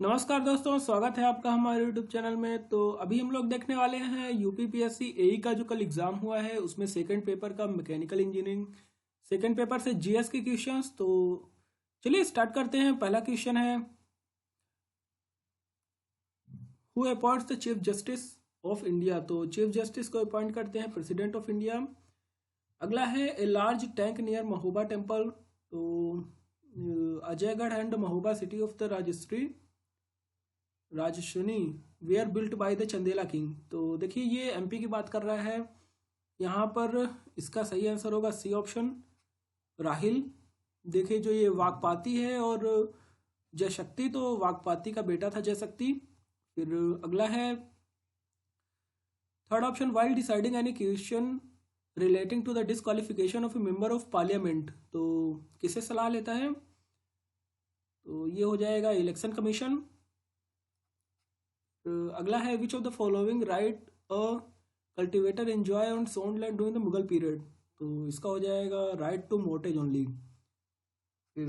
नमस्कार दोस्तों, स्वागत है आपका हमारे YouTube चैनल में। तो अभी हम लोग देखने वाले हैं यूपीपीएससी एई का जो कल एग्ज़ाम हुआ है उसमें सेकंड पेपर का मैकेनिकल इंजीनियरिंग सेकंड पेपर से जीएस के क्वेश्चंस। तो चलिए स्टार्ट करते हैं। पहला क्वेश्चन है, who appoints the chief justice of India. तो चीफ जस्टिस को अपॉइंट करते हैं प्रेसिडेंट ऑफ इंडिया। अगला है, a large tank near Mahoba temple. तो Ajaygarh and Mahoba city of the Rajshri were built by the Chandela king. तो देखिए ये एमपी की बात कर रहा है। यहाँ पर इसका सही आंसर होगा सी ऑप्शन, राहिल। देखिए जो ये वाकपाती है और जयशक्ति, तो वाकपाती का बेटा था जयशक्ति। फिर अगला है, third option, while deciding any question relating to the disqualification of a member of parliament. तो किसे सलाह लेता है? तो ये हो जाएगा इलेक्शन कमीशन। अगला है, which of the following right a cultivator enjoy on सोन land during the Mughal period. तो इसका हो जाएगा राइट टू मोटेज ओनली। फिर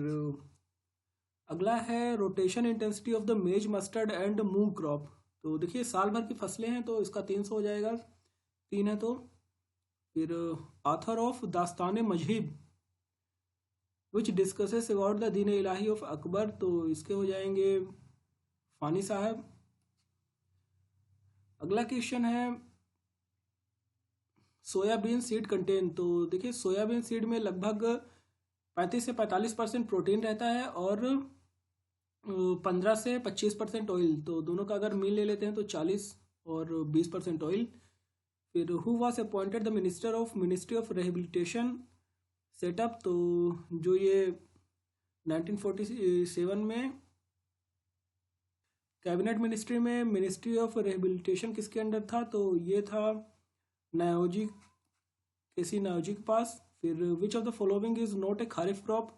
अगला है, रोटेशन इंटेंसिटी ऑफ द मेज मस्टर्ड एंड मूंग क्रॉप। तो देखिए साल भर की फसलें हैं तो इसका 300 हो जाएगा, 3 है तो। फिर ऑथर ऑफ दास्तान मजहिब विच discusses about the Deen Ilahi of Akbar. तो इसके हो जाएंगे फानी साहब। अगला क्वेश्चन है, सोयाबीन सीड कंटेन। तो देखिए सोयाबीन सीड में लगभग 35 से 45% प्रोटीन रहता है और 15 से 25% ऑयल। तो दोनों का अगर मील ले लेते हैं तो 40 और 20% ऑयल। फिर who was appointed the minister of ministry of rehabilitation setup. तो जो ये 1947 में कैबिनेट मिनिस्ट्री में मिनिस्ट्री ऑफ रिहेबिलिटेशन किसके अंडर था? तो ये था नायोजी, केसी नायोजी के पास। फिर which of the following is not a kharif crop.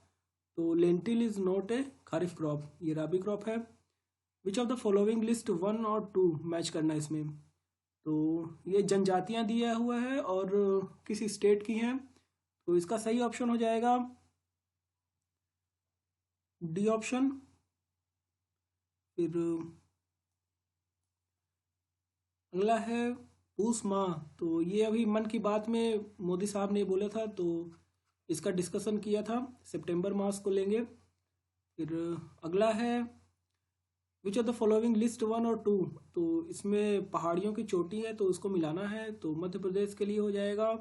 तो lentil is not a kharif crop, ये राबी क्रॉप है। Which of the following list 1 और 2 मैच करना है इसमें। तो ये जनजातियां दिया हुआ है और किसी स्टेट की हैं। तो इसका सही ऑप्शन हो जाएगा डी ऑप्शन। फिर अगला है, पूस माह। तो ये अभी मन की बात में मोदी साहब ने बोला था, तो इसका डिस्कशन किया था, सितंबर मास को लेंगे। फिर अगला है, which of the following list 1 और 2। तो इसमें पहाड़ियों की चोटी है तो उसको मिलाना है। तो मध्य प्रदेश के लिए हो जाएगा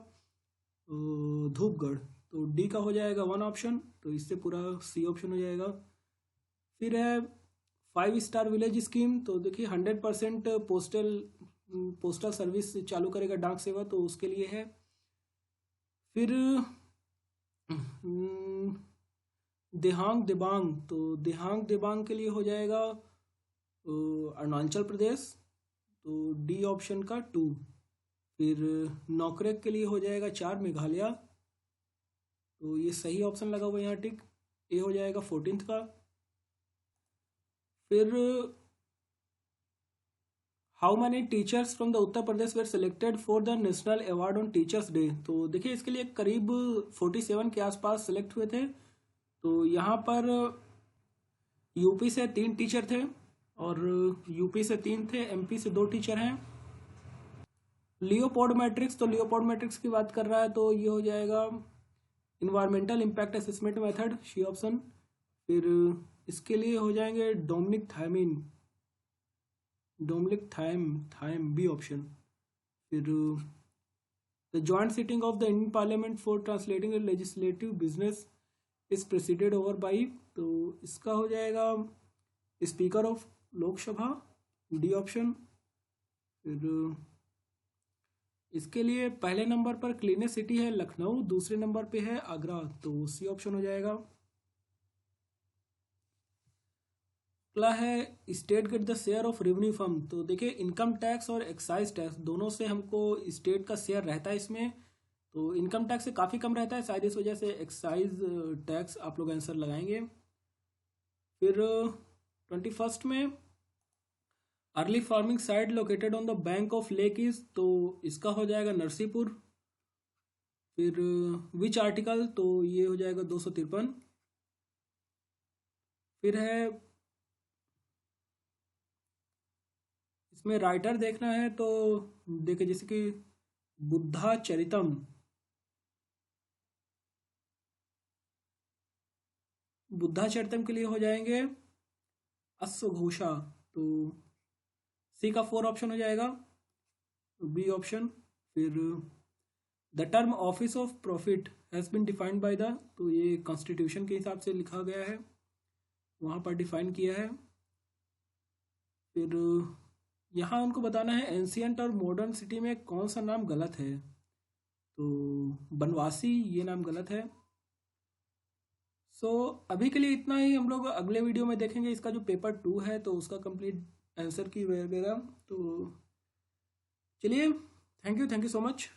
धूपगढ़। तो डी का हो जाएगा 1 ऑप्शन, तो इससे पूरा सी ऑप्शन हो जाएगा। फिर है 5 स्टार विलेज स्कीम। तो देखिए 100% पोस्टल सर्विस चालू करेगा डाक सेवा, तो उसके लिए है। फिर देहांग दिबांग। तो देहांग दिबांग के लिए हो जाएगा अरुणाचल प्रदेश। तो डी ऑप्शन का 2। फिर नौकरेक के लिए हो जाएगा 4, मेघालय। तो ये सही ऑप्शन लगा हुआ है यहाँ टिक, ए हो जाएगा 14th का। फिर how many teachers from the Uttar Pradesh were selected for the national award on teachers day. तो देखिए इसके लिए करीब 47 के आसपास सेलेक्ट हुए थे। तो यहाँ पर यूपी से 3 टीचर थे और यूपी से 3 थे, एमपी से 2 टीचर हैं। लियोपोल्ड मैट्रिक्स, तो लियोपोल्ड मैट्रिक्स की बात कर रहा है तो ये हो जाएगा environmental impact assessment method, C option. फिर इसके लिए हो जाएंगे Dominic thiamine, Dominic thyme B option. फिर the joint sitting of the Indian parliament for translating legislative business is presided over by. तो इसका हो जाएगा speaker of Lok Sabha, D option. फिर इसके लिए पहले नंबर पर क्लीनेस्ट सिटी है लखनऊ, दूसरे नंबर पे है आगरा, तो सी ऑप्शन हो जाएगा। अगला है, state get the share of revenue from. तो देखिए इनकम टैक्स और एक्साइज टैक्स दोनों से हमको स्टेट का शेयर रहता है इसमें। तो इनकम टैक्स से काफ़ी कम रहता है, शायद इस वजह से एक्साइज टैक्स आप लोग आंसर लगाएंगे। फिर 21st में, early farming site located on the bank of lake is. तो इसका हो जाएगा नरसीपुर। फिर विच आर्टिकल, तो ये हो जाएगा 253। फिर है इसमें राइटर देखना है तो देखिए, जैसे कि बुद्धा चरितम, बुद्धा चरितम के लिए हो जाएंगे अश्वघोषा। तो सी का 4 ऑप्शन हो जाएगा, बी ऑप्शन। फिर the term office of profit has been defined by the, तो ये कॉन्स्टिट्यूशन के हिसाब से लिखा गया है, वहाँ पर डिफाइन किया है। फिर यहाँ उनको बताना है एंशियंट और मॉडर्न सिटी में कौन सा नाम गलत है, तो बनवासी ये नाम गलत है। सो अभी के लिए इतना ही, हम लोग अगले वीडियो में देखेंगे इसका जो पेपर 2 है तो उसका कंप्लीट आंसर की वगैरह। तो चलिए, थैंक यू सो मच।